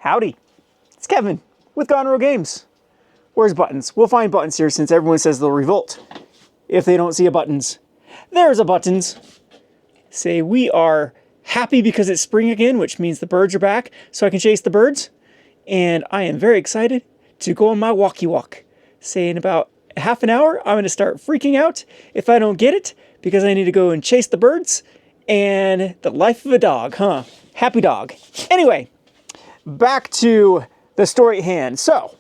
Howdy, it's Kevin with Gonro Games. Where's buttons? We'll find buttons here since everyone says they'll revolt if they don't see a buttons. There's a buttons. Say we are happy because it's spring again, which means the birds are back, so I can chase the birds. And I am very excited to go on my walkie walk. Say in about half an hour, I'm going to start freaking out if I don't get it because I need to go and chase the birds. And the life of a dog, huh? Happy dog. Anyway, back to the story at hand. So,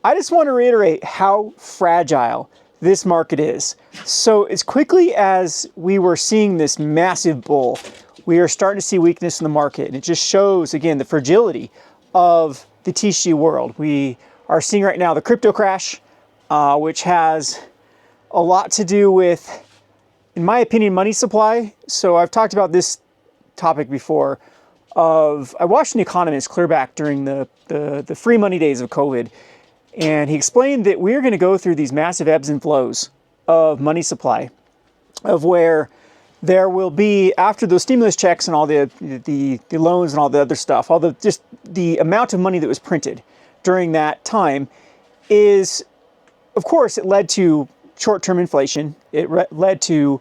I just want to reiterate how fragile this market is. So as quickly as we were seeing this massive bull, we are starting to see weakness in the market. And it just shows, again, the fragility of the TCG world. We are seeing right now the crypto crash, which has a lot to do with, in my opinion, money supply. So I've talked about this topic before. I watched an economist clear back during the free money days of COVID. And he explained that we're going to go through these massive ebbs and flows of money supply, of where there will be, after those stimulus checks and all the loans and all the other stuff, just the amount of money that was printed during that time is, of course, it led to short-term inflation. It led to,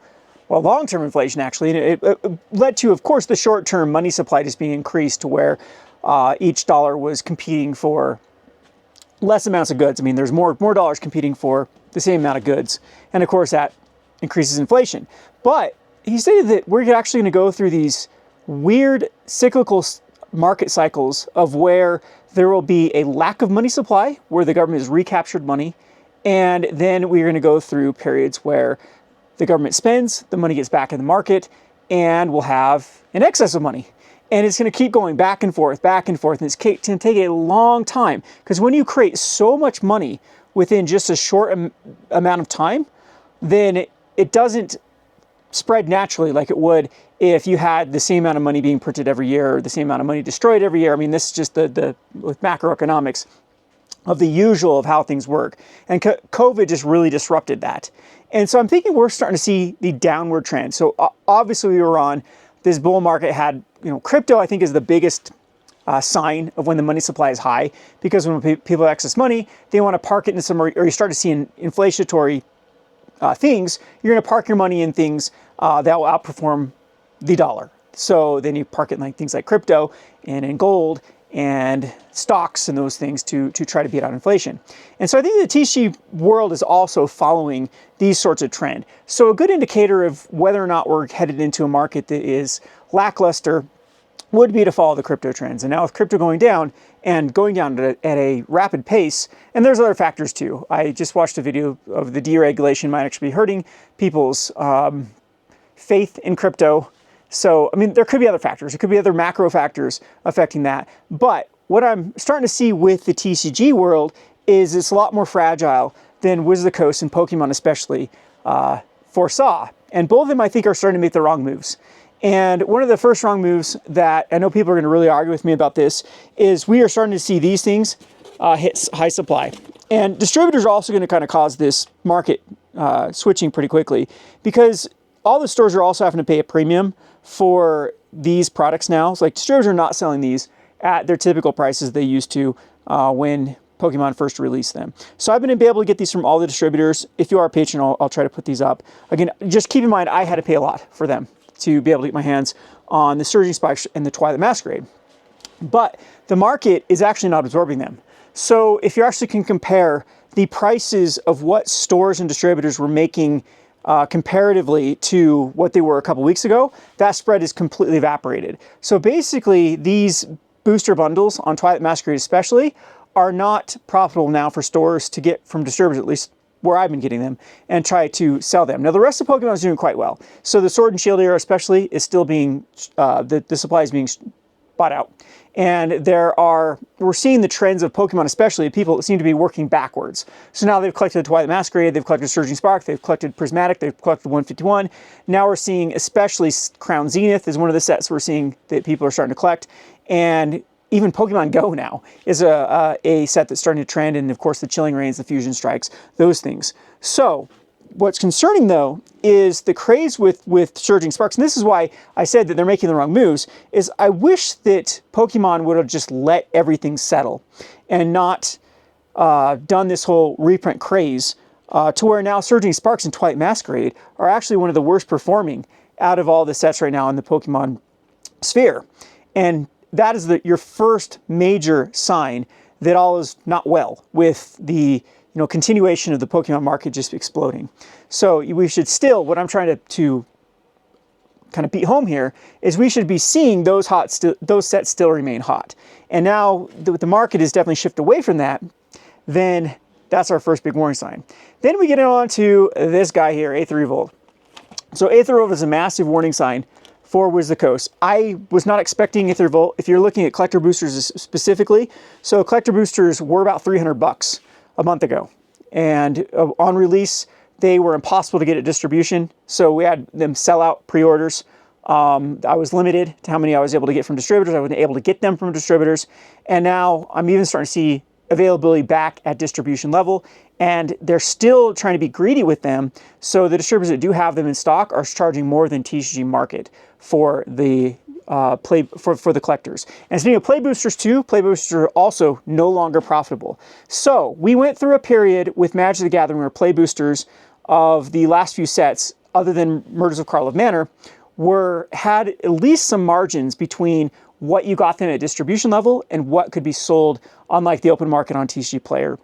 well, long-term inflation, actually. And it led to, of course, the short-term money supply just being increased to where each dollar was competing for less amounts of goods. I mean, there's more dollars competing for the same amount of goods. And of course that increases inflation. But he stated that we're actually going to go through these weird cyclical market cycles of where there will be a lack of money supply, where the government has recaptured money. And then we're going to go through periods where the government spends, the money gets back in the market, and we'll have an excess of money. And it's going to keep going back and forth, and it's going to take a long time. Because when you create so much money within just a short amount of time, then it doesn't spread naturally like it would if you had the same amount of money being printed every year, or the same amount of money destroyed every year. I mean, this is just with macroeconomics of the usual of how things work. And COVID just really disrupted that. And so I'm thinking we're starting to see the downward trend. So obviously we were on this bull market. Had, crypto, I think, is the biggest sign of when the money supply is high, because when people have excess money, they want to park it in some, or you start to see inflationary things, you're going to park your money in things that will outperform the dollar. So then you park it in things like crypto and in gold and stocks and those things to try to beat out inflation. And so I think the TCG world is also following these sorts of trend. So a good indicator of whether or not we're headed into a market that is lackluster would be to follow the crypto trends. And now with crypto going down at a rapid pace, and there's other factors too. I just watched a video of the deregulation might actually be hurting people's faith in crypto. So, I mean, there could be other factors. There could be other macro factors affecting that. But what I'm starting to see with the TCG world is it's a lot more fragile than Wizards of the Coast and Pokemon especially foresaw. And both of them, I think, are starting to make the wrong moves. And one of the first wrong moves that I know people are going to really argue with me about this is we are starting to see these things hit high supply. And distributors are also going to kind of cause this market switching pretty quickly, because all the stores are also having to pay a premium for these products now. So, like, distributors are not selling these at their typical prices they used to when Pokemon first released them. So I've been able to get these from all the distributors. If you are a patron, I'll try to put these up. Again, just keep in mind, I had to pay a lot for them to be able to get my hands on the Surging Sparks and the Twilight Masquerade. But the market is actually not absorbing them. So if you actually can compare the prices of what stores and distributors were making comparatively to what they were a couple weeks ago, that spread is completely evaporated. So basically, these booster bundles on Twilight Masquerade especially are not profitable now for stores to get from distributors, at least where I've been getting them, and try to sell them. Now, the rest of Pokemon is doing quite well. So the Sword and Shield era especially is still being, the supply is being bought out. And we're seeing the trends of Pokemon especially, people seem to be working backwards. So now they've collected the Twilight Masquerade, they've collected Surging Spark, they've collected Prismatic, they've collected 151. Now we're seeing, especially Crown Zenith is one of the sets we're seeing that people are starting to collect. And even Pokemon Go now is a set that's starting to trend, and of course the Chilling Reigns, the Fusion Strikes, those things. So what's concerning though is the craze with surging sparks, and this is why I said that they're making the wrong moves, is I wish that Pokemon would have just let everything settle and not done this whole reprint craze to where now Surging Sparks and Twilight Masquerade are actually one of the worst performing out of all the sets right now in the Pokemon sphere. And that is your first major sign that all is not well with the continuation of the Pokemon market just exploding. So we should still, what I'm trying to kind of beat home here, is we should be seeing those sets still remain hot. And now the market has definitely shifted away from that, then that's our first big warning sign. Then we get on to this guy here, Aetherdrift. So Aetherdrift is a massive warning sign for Wizard of the Coast. I was not expecting Aetherdrift. If you're looking at collector boosters specifically, so collector boosters were about $300 a month ago. And on release, they were impossible to get at distribution. So we had them sell out pre-orders. I was limited to how many I was able to get from distributors. I wasn't able to get them from distributors. And now I'm even starting to see availability back at distribution level, and they're still trying to be greedy with them. So the distributors that do have them in stock are charging more than TCG market for the for the collectors. And speaking of play boosters too, play boosters are also no longer profitable. So we went through a period with Magic the Gathering where play boosters of the last few sets, other than Murders of Karlov Manor, had at least some margins between what you got them at distribution level and what could be sold on like the open market on TCG Player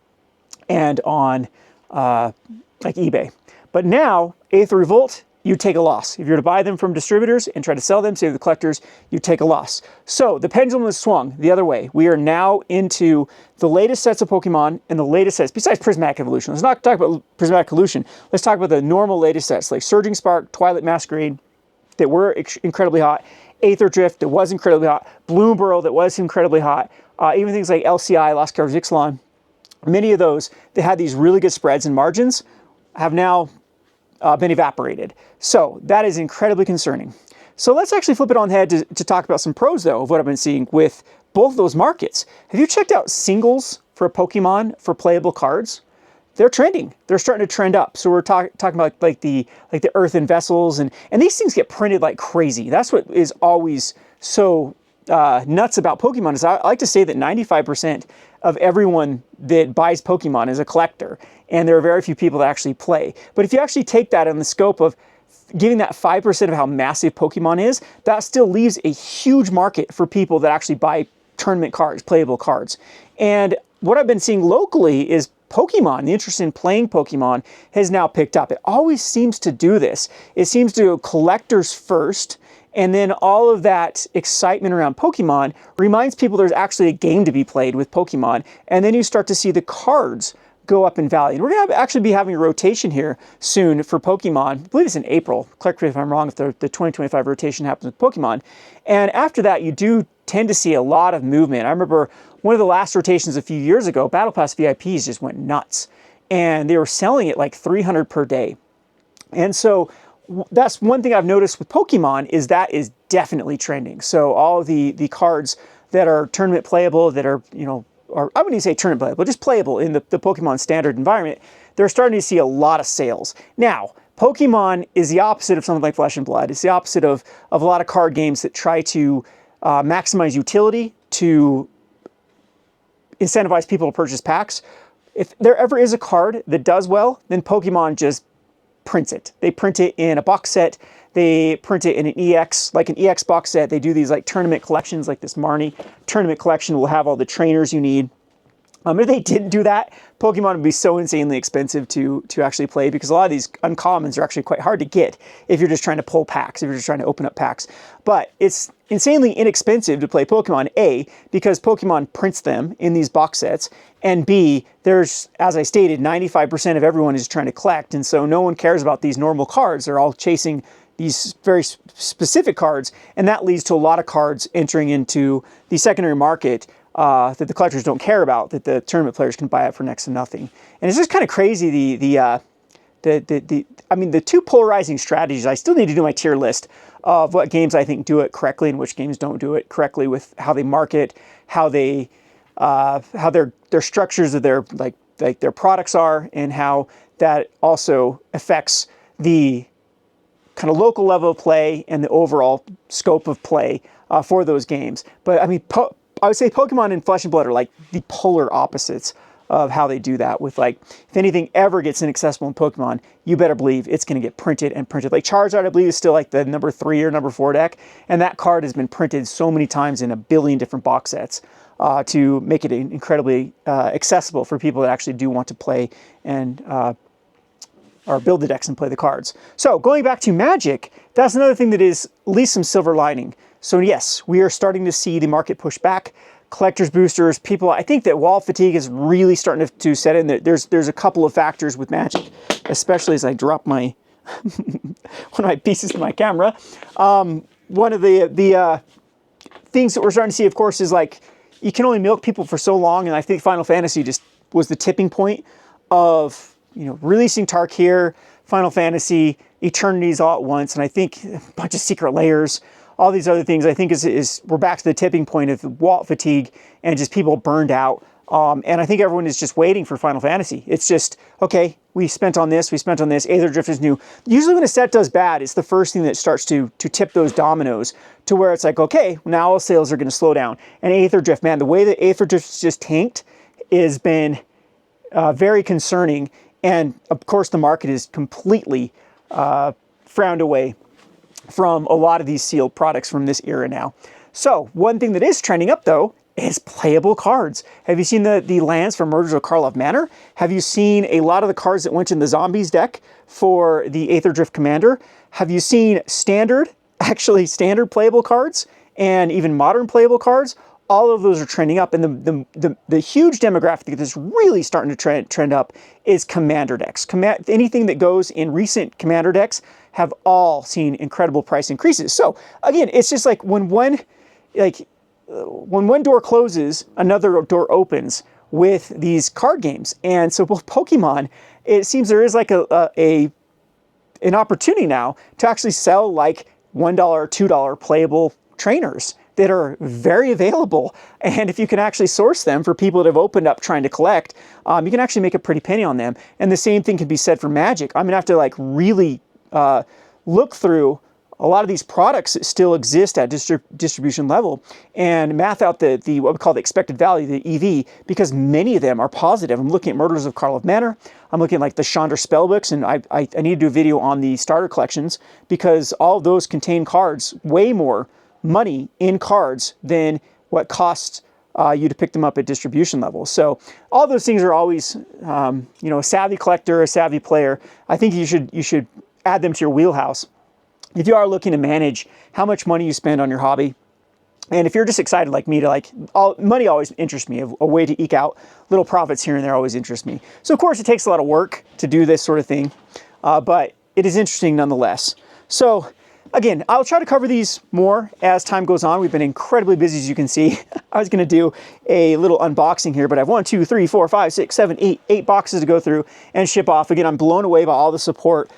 and on like eBay. But now, Aetherdrift, you take a loss. If you're to buy them from distributors and try to sell them, say to the collectors, you take a loss. So the pendulum has swung the other way. We are now into the latest sets of Pokemon and the latest sets, besides Prismatic Evolution. Let's not talk about Prismatic Evolution. Let's talk about the normal latest sets, like Surging Spark, Twilight Masquerade, that were incredibly hot, Aetherdrift that was incredibly hot, Bloomburrow that was incredibly hot, even things like LCI, Lost Cars Ixalan, many of those that had these really good spreads and margins have now been evaporated. So that is incredibly concerning. So let's actually flip it on the head to talk about some pros though of what I've been seeing with both those markets. Have you checked out singles for Pokemon for playable cards? They're trending. They're starting to trend up. So we're talking about like the earthen vessels, and these things get printed like crazy. That's what is always so nuts about Pokemon. Is I like to say that 95% of everyone that buys Pokemon is a collector, and there are very few people that actually play. But if you actually take that in the scope of giving that 5% of how massive Pokemon is, that still leaves a huge market for people that actually buy tournament cards, playable cards. And what I've been seeing locally is Pokemon, the interest in playing Pokemon has now picked up. It always seems to do this. It seems to go collectors first, and then all of that excitement around Pokemon reminds people there's actually a game to be played with Pokemon, and then you start to see the cards go up in value. And we're going to actually be having a rotation here soon for Pokemon. I believe it's in April. Correct me if I'm wrong if the 2025 rotation happens with Pokemon. And after that, you do tend to see a lot of movement. I remember one of the last rotations a few years ago, Battle Pass VIPs just went nuts. And they were selling it like 300 per day. And so that's one thing I've noticed with Pokemon is that is definitely trending. So all of the cards that are tournament playable, that are, or I wouldn't even say tournament playable, just playable in the Pokemon standard environment, they're starting to see a lot of sales. Now, Pokemon is the opposite of something like Flesh and Blood. It's the opposite of a lot of card games that try to maximize utility to incentivize people to purchase packs. If there ever is a card that does well, then Pokemon just prints it. They print it in a box set. They print it in an EX, like an EX box set. They do these like tournament collections, like this Marnie tournament collection will have all the trainers you need. If they didn't do that, Pokemon would be so insanely expensive to actually play, because a lot of these uncommons are actually quite hard to get if you're just trying to pull packs, if you're just trying to open up packs. But it's insanely inexpensive to play Pokemon, A, because Pokemon prints them in these box sets, and B, there's, as I stated, 95% of everyone is trying to collect, and so no one cares about these normal cards. They're all chasing these very specific cards, and that leads to a lot of cards entering into the secondary market that the collectors don't care about, that the tournament players can buy up for next to nothing. And it's just kind of crazy, the two polarizing strategies. I still need to do my tier list of what games I think do it correctly and which games don't do it correctly, with how they market, how they how their structures of their like their products are, and how that also affects the kind of local level of play and the overall scope of play for those games. But I mean, I would say Pokemon and Flesh and Blood are like the polar opposites of how they do that. With like, if anything ever gets inaccessible in Pokemon, you better believe it's going to get printed and printed. Like Charizard, I believe, is still like the number 3 or number 4 deck, and that card has been printed so many times in a billion different box sets to make it incredibly accessible for people that actually do want to play and or build the decks and play the cards. So going back to Magic, that's another thing that is at least some silver lining. So yes, we are starting to see the market push back. Collector's boosters, people, I think that wall fatigue is really starting to set in. There's a couple of factors with Magic, especially as I drop my one of my pieces to my camera. One of the things that we're starting to see, of course, is like you can only milk people for so long, and I think Final Fantasy just was the tipping point of, you know, releasing Tarkir, Final Fantasy, Eternities all at once, and I think a bunch of Secret Layers, all these other things. I think is we're back to the tipping point of wall fatigue and just people burned out. And I think everyone is just waiting for Final Fantasy. It's just, okay, we spent on this, Aetherdrift is new. Usually when a set does bad, it's the first thing that starts to tip those dominoes to where it's like, okay, now all sales are going to slow down. And Aetherdrift, man, the way that Aetherdrift just tanked has been very concerning. And of course, the market is completely frowned away from a lot of these sealed products from this era now. So one thing that is trending up though is playable cards. Have you seen the lands for Murders of Karlov Manor? Have you seen a lot of the cards that went in the Zombies deck for the Aetherdrift Commander? Have you seen standard playable cards and even modern playable cards? All of those are trending up, and the huge demographic that's really starting to trend up is Commander decks. Anything that goes in recent Commander decks have all seen incredible price increases. So again, it's just like when one door closes, another door opens with these card games. And so both Pokemon, it seems there is like an opportunity now to actually sell like $1 or $2 playable trainers that are very available. And if you can actually source them for people that have opened up trying to collect, you can actually make a pretty penny on them. And the same thing can be said for Magic. I'm gonna have to like really look through a lot of these products that still exist at distribution level and math out the what we call the expected value, the EV, because many of them are positive. I'm looking at Murders of Karlov Manor. I'm looking at like the Chandra spellbooks, and I need to do a video on the starter collections because all of those contain cards way more money in cards than what costs you to pick them up at distribution level. So all those things are always, you know, a savvy collector, a savvy player. I think you should add them to your wheelhouse if you are looking to manage how much money you spend on your hobby. And if you're just excited like me to money always interests me. A way to eke out little profits here and there always interests me. So of course it takes a lot of work to do this sort of thing, but it is interesting nonetheless. So again, I'll try to cover these more as time goes on. We've been incredibly busy, as you can see. I was going to do a little unboxing here, but I have 1, 2, 3, 4, 5, 6, 7, 8 boxes to go through and ship off. Again, I'm blown away by all the support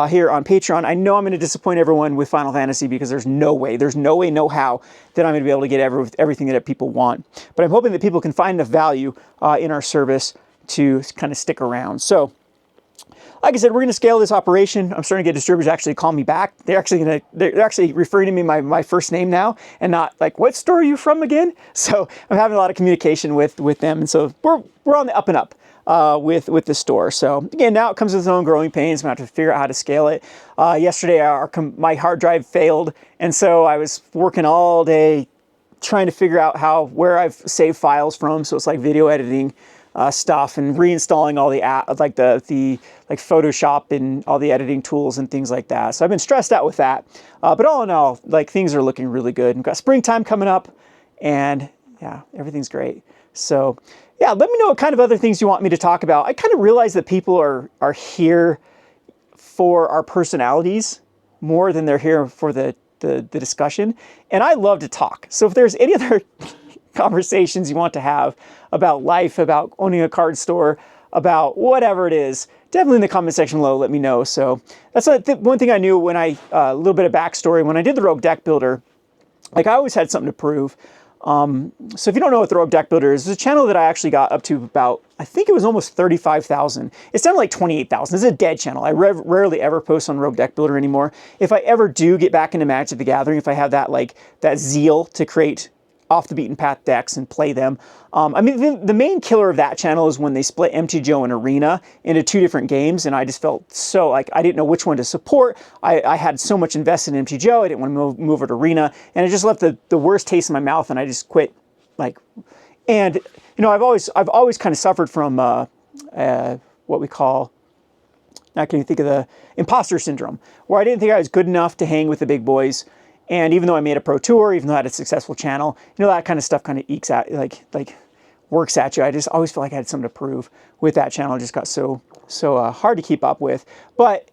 here on Patreon. I know I'm going to disappoint everyone with Final Fantasy because there's no way, no how that I'm going to be able to get everything that people want. But I'm hoping that people can find enough value in our service to kind of stick around. So, like I said, we're going to scale this operation. I'm starting to get distributors actually call me back. They're actually referring to me my first name now and not like, what store are you from again? So I'm having a lot of communication with them. And so we're on the up and up with the store. So again, now it comes with its own growing pains. I'm going to have to figure out how to scale it. Yesterday, my hard drive failed. And so I was working all day trying to figure out where I've saved files from. So it's like video editing stuff and reinstalling all the like Photoshop and all the editing tools and things like that. So I've been stressed out with that. But all in all, like things are looking really good. We've got springtime coming up, and yeah, everything's great. So yeah, let me know what kind of other things you want me to talk about. I kind of realize that people are here for our personalities more than they're here for the discussion. And I love to talk. So if there's any other conversations you want to have about life, about owning a card store, about whatever it is, definitely in the comment section below, let me know. So that's one thing I knew when a little bit of backstory, when I did the Rogue Deck Builder, like I always had something to prove. So if you don't know what the Rogue Deck Builder is, it's a channel that I actually got up to about, I think it was almost 35,000. It's down to like 28,000. It's a dead channel. I rarely ever post on Rogue Deck Builder anymore. If I ever do get back into Magic the Gathering, if I have that that zeal to create off the beaten path decks and play them. I mean, the main killer of that channel is when they split MTGO and Arena into 2 different games, and I just felt so like I didn't know which one to support. I had so much invested in MTGO, I didn't want to move over to Arena, and it just left the worst taste in my mouth, and I just quit. And you know, I've always kind of suffered from what we call, I can't even think of the imposter syndrome, where I didn't think I was good enough to hang with the big boys. And even though I made a pro tour, even though I had a successful channel, you know, that kind of stuff kind of ekes at, like works at you. I just always felt like I had something to prove with that channel. It just got so hard to keep up with. But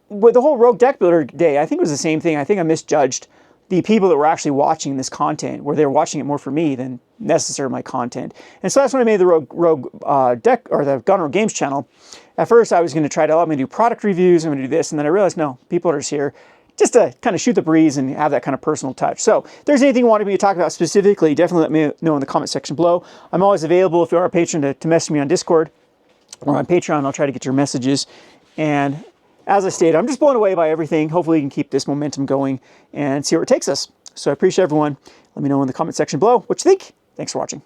with the whole Rogue Deck Builder day, I think it was the same thing. I think I misjudged the people that were actually watching this content, where they were watching it more for me than necessarily my content. And so that's when I made the Rogue Deck, or the Gone Rogue Games channel. At first, I was going to try to, I'm going to do product reviews, I'm going to do this, and then I realized, no, people are just here just to kind of shoot the breeze and have that kind of personal touch. So if there's anything you wanted me to talk about specifically, definitely let me know in the comment section below. I'm always available if you are a patron to message me on Discord or on Patreon. I'll try to get your messages. And as I stated, I'm just blown away by everything. Hopefully we can keep this momentum going and see where it takes us. So I appreciate everyone. Let me know in the comment section below what you think. Thanks for watching.